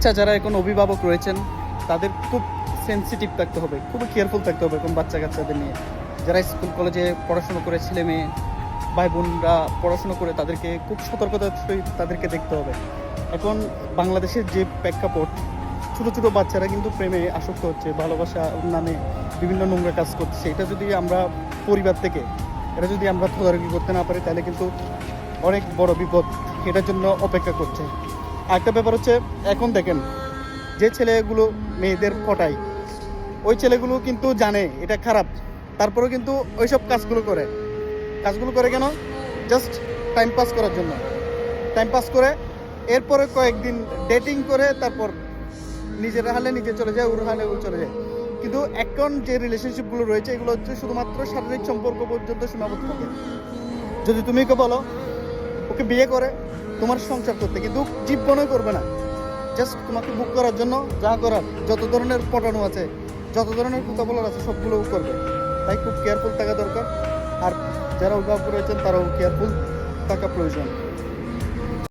বাচ্চা যারা এখন অভিভাবক রয়েছেন তাদের খুব সেন্সিটিভ থাকতে হবে, খুবই কেয়ারফুল থাকতে হবে এখন বাচ্চা কাচ্চাদের নিয়ে। যারা স্কুল কলেজে পড়াশোনা করে, ছেলে মেয়ে ভাই বোনরা পড়াশোনা করে, তাদেরকে খুব সতর্কতার সহিত তাদেরকে দেখতে হবে। এখন বাংলাদেশের যে প্রেক্ষাপট, ছোটো ছোটো বাচ্চারা কিন্তু প্রেমে আসক্ত হচ্ছে, ভালোবাসা নামে বিভিন্ন নোংরা কাজ করছে। এটা যদি আমরা পরিবার থেকে এটা যদি আমরা তদারকি করতে না পারি, তাহলে কিন্তু অনেক বড় বিপদ এটার জন্য অপেক্ষা করছে। আরেকটা ব্যাপার হচ্ছে, এখন দেখেন যে ছেলেগুলো মেয়েদের পটায়, ওই ছেলেগুলো কিন্তু জানে এটা খারাপ, তারপরেও কিন্তু ওইসব কাজগুলো করে কেন? জাস্ট টাইম পাস করার জন্য। টাইম পাস করে এরপরে কয়েকদিন ডেটিং করে তারপর নিজের হালে নিজে চলে যায়, ওর হালে ও চলে যায়। কিন্তু এখন যে রিলেশনশিপগুলো রয়েছে এগুলো হচ্ছে শুধুমাত্র শারীরিক সম্পর্ক পর্যন্ত সীমাবদ্ধ থাকে। যদি তুমি ওকে বলো ওকে বিয়ে করে তোমার সংসার করতে, কিন্তু জীবনও করবে না, জাস্ট তোমাকে বুক করার জন্য যা করার, যত ধরনের পটানো আছে, যত ধরনের কথা বলার আছে সবগুলোও করবে। তাই খুব কেয়ারফুল থাকা দরকার। আর যারা অভিভাবক রয়েছেন তারাও কেয়ারফুল থাকা প্রয়োজন।